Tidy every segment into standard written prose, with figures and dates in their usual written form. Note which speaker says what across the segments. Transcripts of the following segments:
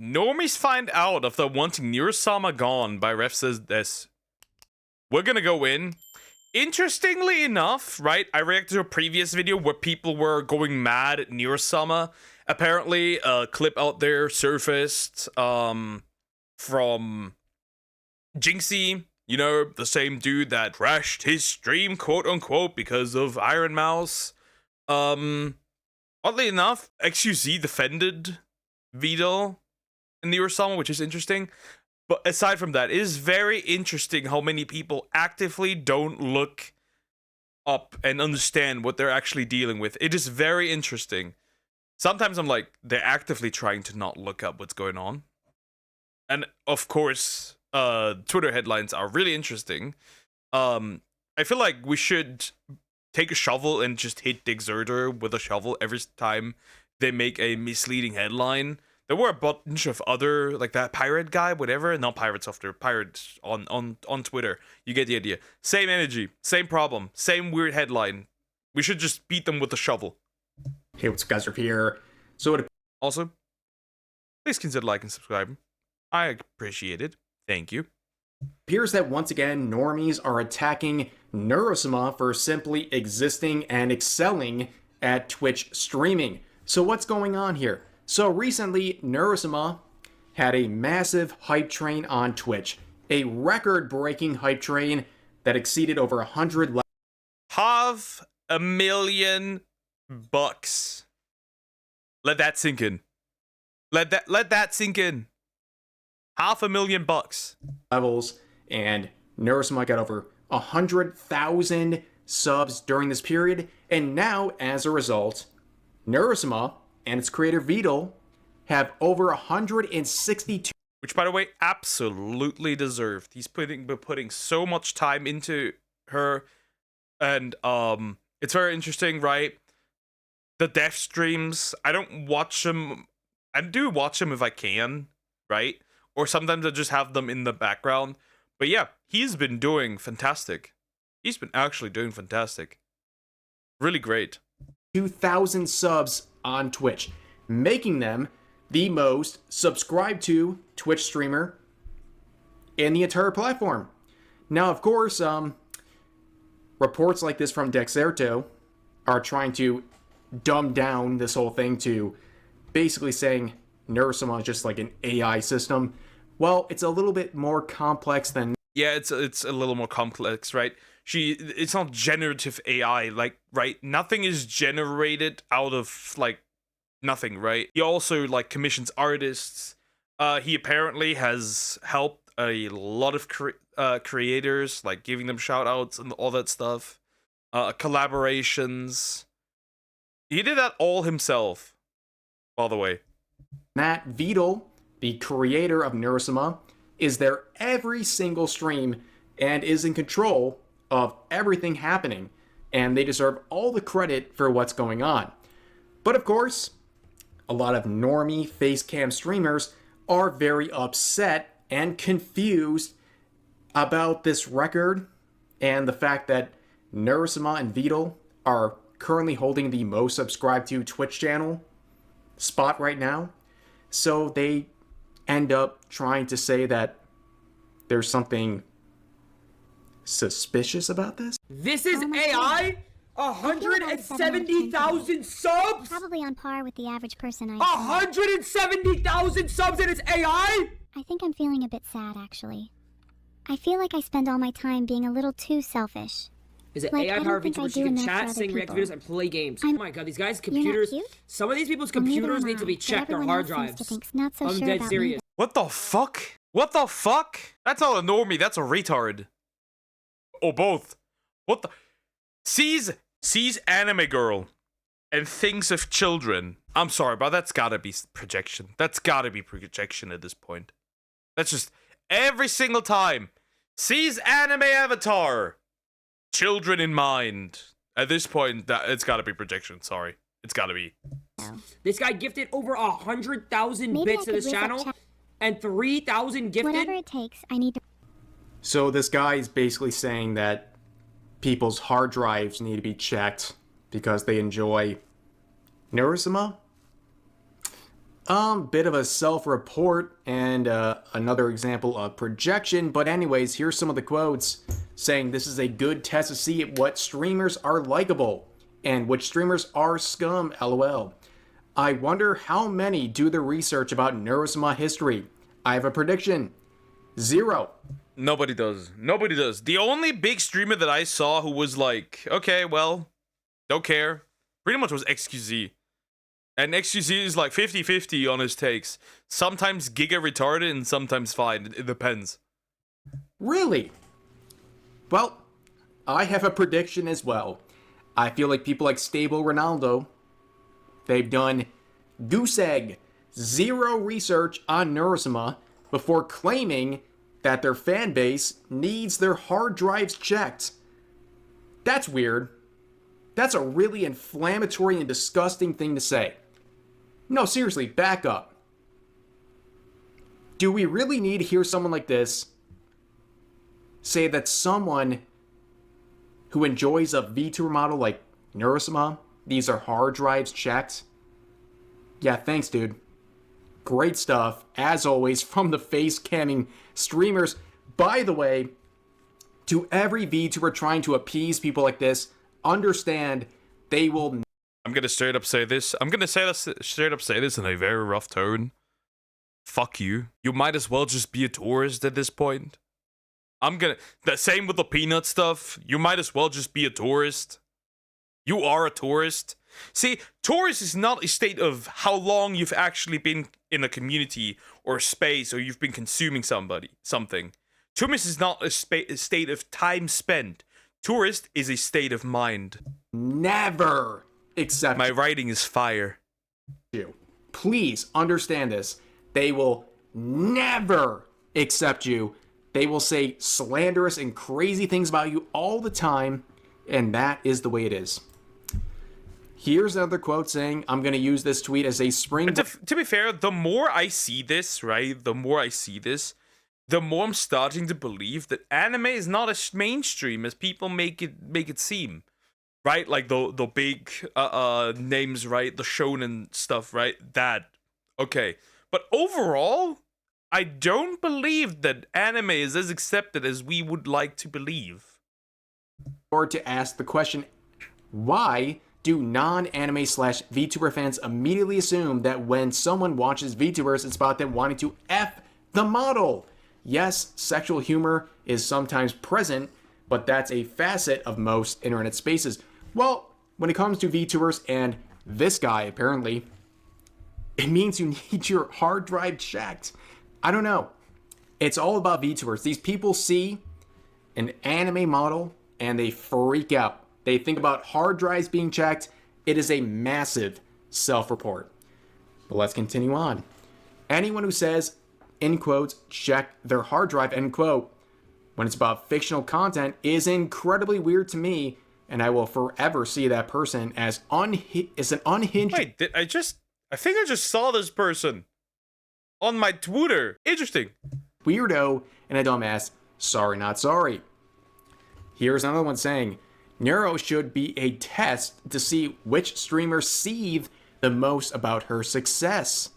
Speaker 1: Normies find out after wanting Neuro-sama gone by ref says this. We're gonna go in. Interestingly enough, right, I reacted to a previous video where people were going mad at Neuro-sama. Apparently, a clip out there surfaced from Jinxie, you know, the same dude that crashed his stream, quote unquote, because of Iron Mouse. Oddly enough, XUZ defended Vito in Neuro-sama, which is interesting. But aside from that, it is very interesting how many people actively don't look up and understand what they're actually dealing with. It is very interesting. Sometimes I'm like, they're actively trying to not look up what's going on. And of course, Twitter headlines are really interesting. I feel like we should take a shovel and just hit the Exerter with a shovel every time they make a misleading headline. There were a bunch of other, like that pirate guy, whatever. Not pirate software, pirates on Twitter. You get the idea. Same energy, same problem, same weird headline. We should just beat them with a shovel.
Speaker 2: Hey, what's up, guys? We're here. So it
Speaker 1: Also, please consider liking and subscribing. I appreciate it. Thank you.
Speaker 2: appears that once again, normies are attacking Neuro-sama for simply existing and excelling at Twitch streaming. So what's going on here? So recently, Neuro-sama had a massive hype train on Twitch. A record-breaking hype train that exceeded over 100
Speaker 1: $500,000. Let that sink in. Let that sink in. $500,000.
Speaker 2: levels, and Neuro-sama got over 100,000 subs during this period, and now, as a result, Neuro-sama and its creator Vito have over 162.
Speaker 1: Which, by the way, absolutely deserved. He's putting so much time into her, and it's very interesting, right? The death streams, I don't watch them. I do watch them if I can, right? Or sometimes I just have them in the background. But yeah, he's been doing fantastic. He's been actually doing fantastic. Really great.
Speaker 2: 2,000 subs on Twitch, making them the most subscribed to Twitch streamer in the entire platform. Now, of course, reports like this from Dexerto are trying to dumb down this whole thing to basically saying Neuro-sama is just like an AI system. Well, it's a little bit more complex than...
Speaker 1: Yeah, it's a little more complex, right? It's not generative AI, like, right? Nothing is generated out of, like, nothing, right? He also, like, commissions artists. He apparently has helped a lot of creators, like, giving them shout-outs and all that stuff. Collaborations. He did that all himself, by the way.
Speaker 2: Matt Vito, the creator of Neuro-sama, is there every single stream and is in control of everything happening, and they deserve all the credit for what's going on. But of course, a lot of normie facecam streamers are very upset and confused about this record and the fact that Neuro-sama and Vito are currently holding the most subscribed to Twitch channel spot right now. So they end up trying to say that there's something suspicious about this.
Speaker 3: This is AI? 170,000 subs?
Speaker 4: Probably on par with the average person I see.
Speaker 3: 170,000 subs and it's AI?
Speaker 4: I think I'm feeling a bit sad, actually. I feel like I spend all my time being a little too selfish.
Speaker 3: Is it
Speaker 4: Like,
Speaker 3: AI
Speaker 4: I
Speaker 3: powered
Speaker 4: don't think I
Speaker 3: VTubers?
Speaker 4: do
Speaker 3: You can
Speaker 4: enough for
Speaker 3: chat,
Speaker 4: other
Speaker 3: sing, react to
Speaker 4: people.
Speaker 3: videos, and play games.
Speaker 4: I'm-
Speaker 3: Oh my god, these guys'
Speaker 4: You're not
Speaker 3: computers.
Speaker 4: cute?
Speaker 3: Some of these people's
Speaker 4: Well, neither
Speaker 3: computers
Speaker 4: am
Speaker 3: need to
Speaker 4: I,
Speaker 3: be
Speaker 4: but
Speaker 3: checked. Their
Speaker 4: everyone
Speaker 3: hard
Speaker 4: else seems
Speaker 3: drives.
Speaker 4: to think not so
Speaker 3: I'm
Speaker 4: sure
Speaker 3: dead
Speaker 4: about
Speaker 3: serious.
Speaker 4: me.
Speaker 1: What the fuck? What the fuck? That's not a normie, that's a retard. Or both. What the... Sees anime girl and thinks of children. I'm sorry, but that's gotta be projection. That's gotta be projection at this point. That's just every single time. Sees anime avatar. Children in mind. At this point, it's gotta be projection. Sorry. It's gotta be.
Speaker 3: This guy gifted over 100,000
Speaker 4: Maybe
Speaker 3: bits
Speaker 4: I
Speaker 3: to
Speaker 4: could
Speaker 3: this
Speaker 4: whiz up
Speaker 3: channel
Speaker 4: chat-
Speaker 3: and 3,000 gifted.
Speaker 4: Whatever it takes, I need to...
Speaker 2: So this guy is basically saying that people's hard drives need to be checked because they enjoy Neuro-sama. Bit of a self-report and another example of projection. But anyways, here's some of the quotes saying this is a good test to see what streamers are likable and which streamers are scum, lol. I wonder how many do the research about Neuro-sama history. I have a prediction. 0.
Speaker 1: Nobody does. Nobody does. The only big streamer that I saw who was like, okay, well, don't care, pretty much was XQZ. And XQZ is like 50-50 on his takes. Sometimes giga retarded and sometimes fine. It depends.
Speaker 2: Really? Well, I have a prediction as well. I feel like people like Stable Ronaldo, they've done goose egg, 0 research on Neuro-sama before claiming that their fan base needs their hard drives checked. That's weird. That's a really inflammatory and disgusting thing to say. No, seriously, back up. Do we really need to hear someone like this say that someone who enjoys a VTuber model like Neuro-sama, these are hard drives checked? Yeah, thanks, dude. Great stuff, as always, from the face camming streamers. By the way, to every VTuber trying to appease people like this, understand they will.
Speaker 1: I'm gonna straight up say this. I'm gonna straight up say this in a very rough tone. Fuck you. You might as well just be a tourist at this point. The same with the peanut stuff. You might as well just be a tourist. You are a tourist. See, tourist is not a state of how long you've actually been in a community or space or you've been consuming something. Tourist is not a state of time spent. Tourist is a state of mind.
Speaker 2: Never accept
Speaker 1: My writing is fire.
Speaker 2: you. Please understand this. They will never accept you. They will say slanderous and crazy things about you all the time, and that is the way it is. Here's another quote saying, I'm going to use this tweet as a spring...
Speaker 1: To be fair, the more I see this, right, the more I'm starting to believe that anime is not as mainstream as people make it seem. Right? Like the big names, right? The shonen stuff, right? That. Okay. But overall, I don't believe that anime is as accepted as we would like to believe.
Speaker 2: Or to ask the question, why do non-anime slash VTuber fans immediately assume that when someone watches VTubers, it's about them wanting to F the model? Yes, sexual humor is sometimes present, but that's a facet of most internet spaces. Well, when it comes to VTubers and this guy, apparently, it means you need your hard drive checked. I don't know. It's all about VTubers. These people see an anime model and they freak out. They think about hard drives being checked. It is a massive self-report. But let's continue on. Anyone who says, in quotes, check their hard drive, end quote, when it's about fictional content is incredibly weird to me, and I will forever see that person as an unhinged...
Speaker 1: Wait, I think I just saw this person on my Twitter. Interesting.
Speaker 2: Weirdo and a dumbass. Sorry, not sorry. Here's another one saying, Neuro should be a test to see which streamers seethe the most about her success.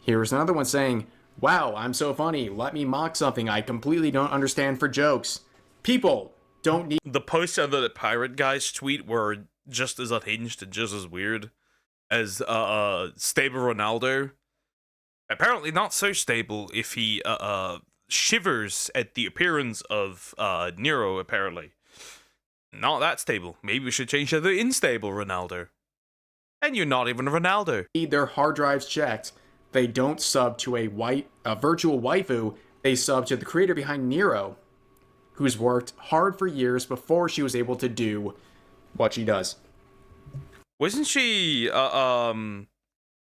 Speaker 2: Here's another one saying, wow, I'm so funny. Let me mock something I completely don't understand for jokes. People don't need...
Speaker 1: The posts under the pirate guy's tweet were just as unhinged and just as weird as stable Ronaldo. Apparently not so stable if he shivers at the appearance of Nero, apparently. Not that stable. Maybe we should change that to unstable Ronaldo. And you're not even Ronaldo.
Speaker 2: Need their hard drives checked. They don't sub to a virtual waifu. They sub to the creator behind Nero, who's worked hard for years before she was able to do what she does.
Speaker 1: Wasn't she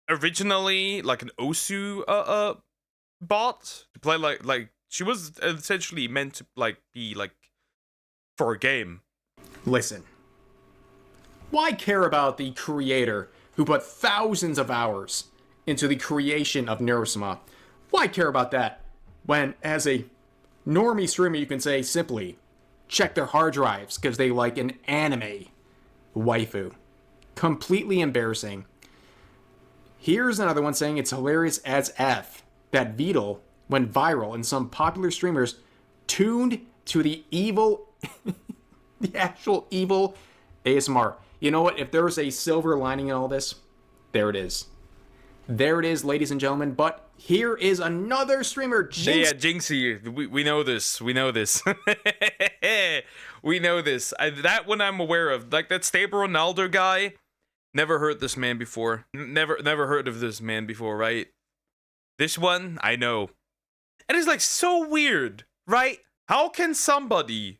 Speaker 1: originally like an Osu bot to play like she was essentially meant to be for a game.
Speaker 2: Listen. Why care about the creator who put thousands of hours into the creation of Neuro-sama? Why care about that when, as a normie streamer, you can say simply, check their hard drives because they like an anime waifu? Completely embarrassing. Here's another one saying it's hilarious as F that Beetle went viral and some popular streamers tuned to the evil, the actual evil ASMR. You know what? If there was a silver lining in all this, there it is. There it is, ladies and gentlemen. But here is another streamer, Jinx.
Speaker 1: Yeah, Jinxie. We know this. We know this. We know this. That one I'm aware of. Like that Stable Ronaldo guy. Never heard this man before. Never heard of this man before, right? This one, I know. And it's like so weird, right? How can somebody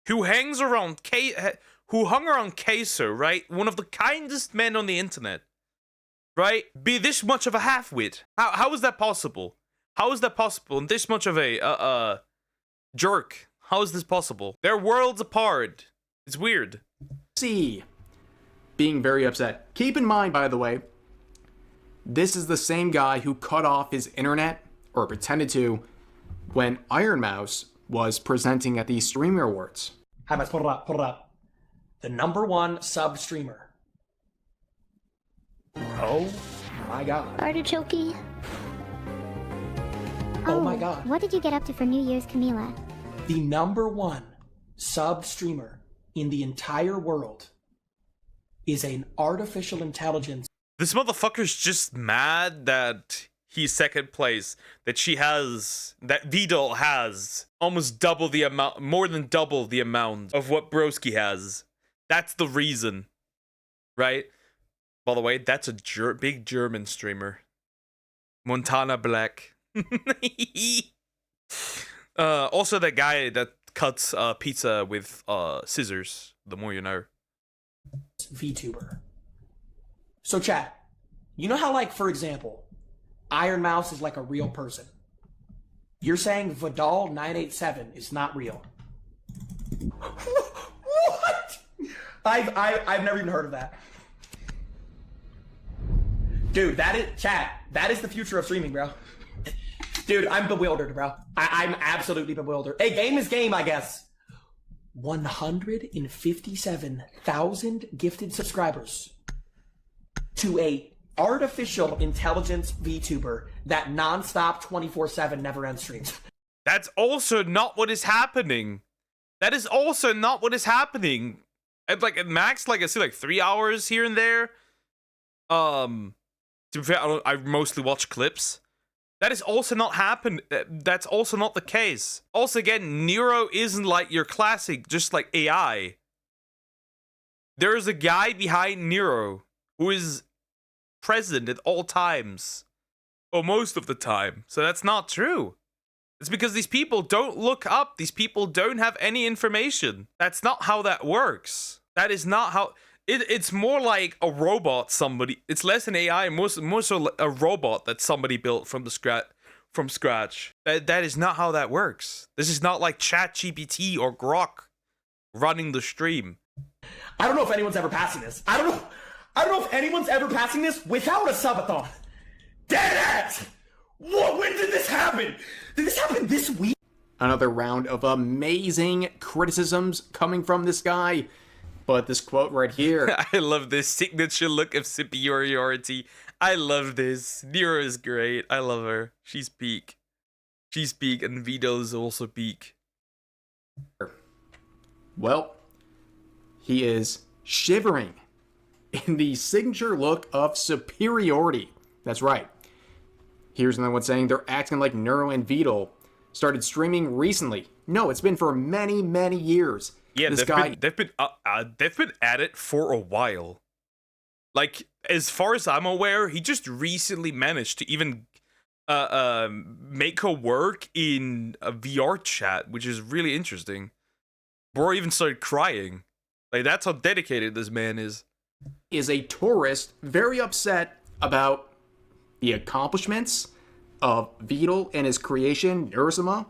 Speaker 1: who hangs around who hung around Queso, right? One of the kindest men on the internet, right? Be this much of a half-wit? How is that possible? How is that possible? And this much of a jerk? How is this possible? They're worlds apart. It's weird.
Speaker 2: See, being very upset. Keep in mind, by the way, this is the same guy who cut off his internet, or pretended to, when Iron Mouse was presenting at the Streamer Awards.
Speaker 5: Hi, Max, put it up. The #1 sub streamer. Oh my god.
Speaker 4: Artichoke.
Speaker 5: Oh my god.
Speaker 4: What did you get up to for New Year's, Camila?
Speaker 5: The #1 sub streamer in the entire world is an artificial intelligence.
Speaker 1: This motherfucker's just mad that he's second place. That Vidal has almost double the amount, more than double the amount of what Broski has. That's the reason, right? By the way, that's a big German streamer. Montana Black. Also that guy that cuts pizza with scissors. The more you know.
Speaker 5: VTuber. So chat, you know how, like, for example, Iron Mouse is like a real person. You're saying Vidal 987 is not real. What? I've never even heard of that. Dude, that is chat. That is the future of streaming, bro. Dude, I'm bewildered, bro. I'm absolutely bewildered. Hey, game is game, I guess. 157,000 gifted subscribers to a artificial intelligence VTuber that nonstop 24/7 never ends streams.
Speaker 1: That's also not what is happening. That is also not what is happening. At max, like I see, like 3 hours here and there. To be fair, I mostly watch clips. That is also not that's also not the case. Also, again, Nero isn't like your classic, just like AI. There is a guy behind Nero who is present at all times, or most of the time. So that's not true. It's because these people don't look up. These people don't have any information. That's not how that works. That is not how... It's more like a robot it's less an AI, more so a robot that somebody built from scratch. That is not how that works. This is not like ChatGPT or Grok running the stream.
Speaker 5: I don't know if anyone's ever passing this. I don't know if anyone's ever passing this without a subathon. Deadass! What? When did this happen? Did this happen this week?
Speaker 2: Another round of amazing criticisms coming from this guy. But this quote right here.
Speaker 1: I love this signature look of superiority. I love this. Nero is great. I love her. She's peak. She's peak, and Vito is also peak.
Speaker 2: Well, he is shivering in the signature look of superiority. That's right. Here's another one saying they're acting like Neuro and Vito started streaming recently. No, it's been for many, many years.
Speaker 1: Yeah,
Speaker 2: they've been
Speaker 1: at it for a while. Like, as far as I'm aware, he just recently managed to even make her work in a VR chat, which is really interesting. Bro even started crying. Like, that's how dedicated this man is.
Speaker 2: Is a tourist very upset about the accomplishments of Vidal and his creation, Neuro-sama?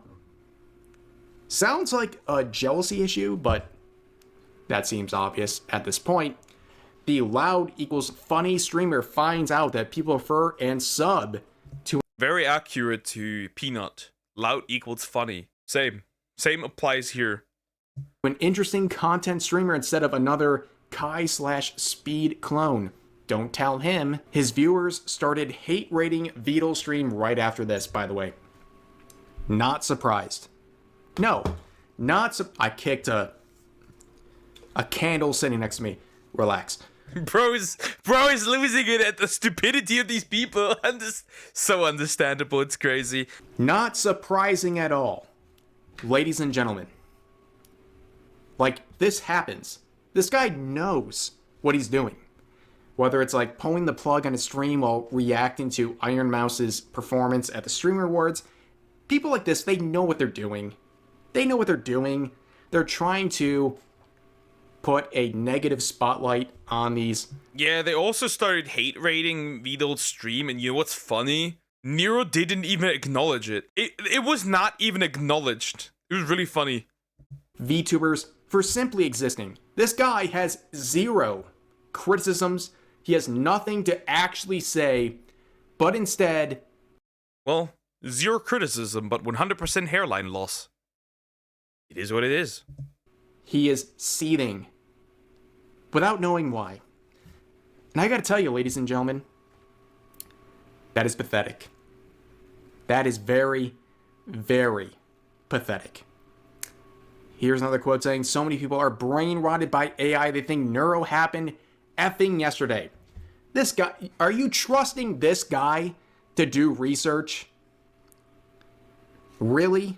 Speaker 2: Sounds like a jealousy issue, but that seems obvious at this point. The loud equals funny streamer finds out that people prefer and sub to...
Speaker 1: Very accurate to Peanut. Loud equals funny. Same applies here.
Speaker 2: An interesting content streamer instead of another Kai/Speed clone. Don't tell him. His viewers started hate rating Vidal's stream right after this, by the way. Not surprised. No, I kicked a candle sitting next to me. Relax.
Speaker 1: Bro is losing it at the stupidity of these people. And just so understandable, it's crazy.
Speaker 2: Not surprising at all. Ladies and gentlemen. Like, this happens. This guy knows what he's doing. Whether it's like pulling the plug on his stream while reacting to Iron Mouse's performance at the Streamer Awards. People like this, they know what they're doing. They know what they're doing. They're trying to put a negative spotlight on these.
Speaker 1: Yeah, they also started hate rating Vidal's stream, and you know what's funny? Nero didn't even acknowledge it. It was not even acknowledged. It was really funny.
Speaker 2: VTubers for simply existing. This guy has zero criticisms. He has nothing to actually say, but instead...
Speaker 1: Well, zero criticism, but 100% hairline loss. It is what it is.
Speaker 2: He is seething without knowing why. And I gotta tell you, ladies and gentlemen, that is pathetic. That is very, very pathetic. Here's another quote saying, so many people are brain rotted by AI, they think Neuro happened effing yesterday. This guy, are you trusting this guy to do research? Really?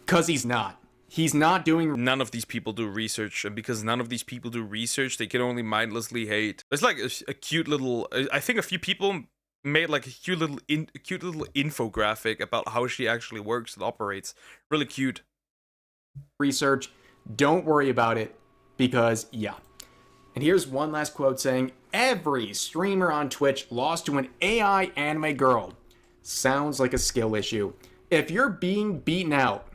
Speaker 2: Because he's not. He's not doing...
Speaker 1: None of these people do research, and because none of these people do research, they can only mindlessly hate. It's like a cute little... I think a few people made like a cute little infographic about how she actually works and operates. Really cute.
Speaker 2: Research. Don't worry about it, because, yeah. And here's one last quote saying, every streamer on Twitch lost to an AI anime girl. Sounds like a skill issue. If you're being beaten out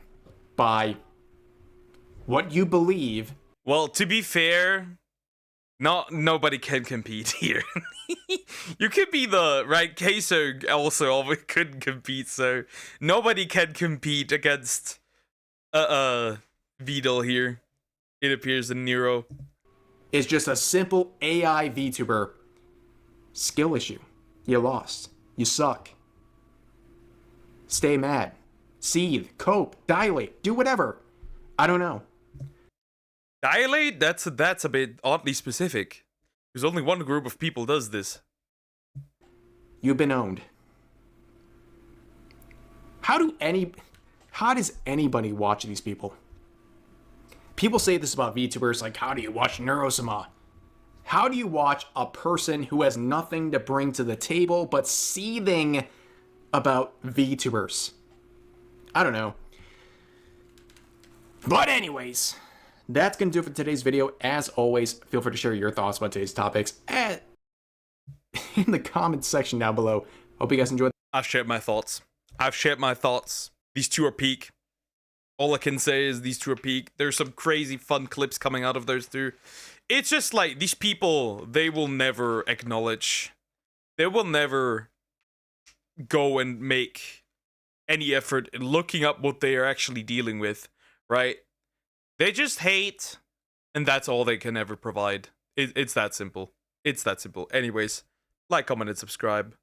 Speaker 2: by what you believe...
Speaker 1: Well, to be fair, nobody can compete here. You could be the right Queso also couldn't compete, so nobody can compete against Vidal here. It appears in Nero.
Speaker 2: Is just a simple AI VTuber. Skill issue. You lost. You suck. Stay mad. Seethe. Cope. Dilate. Do whatever. I don't know.
Speaker 1: Dilate? That's a bit oddly specific. There's only one group of people does this.
Speaker 2: You've been owned. How does anybody watch these people? People say this about VTubers, like, how do you watch Neuro-sama? How do you watch a person who has nothing to bring to the table but seething about VTubers? I don't know. But anyways, that's going to do it for today's video. As always, feel free to share your thoughts about today's topics in the comments section down below. Hope you guys enjoyed.
Speaker 1: I've shared my thoughts. These two are peak. All I can say is these two are peak. There's some crazy fun clips coming out of those two. It's just like, these people, they will never acknowledge. They will never go and make any effort in looking up what they are actually dealing with, right? They just hate, and that's all they can ever provide. It's that simple. It's that simple. Anyways, like, comment, and subscribe.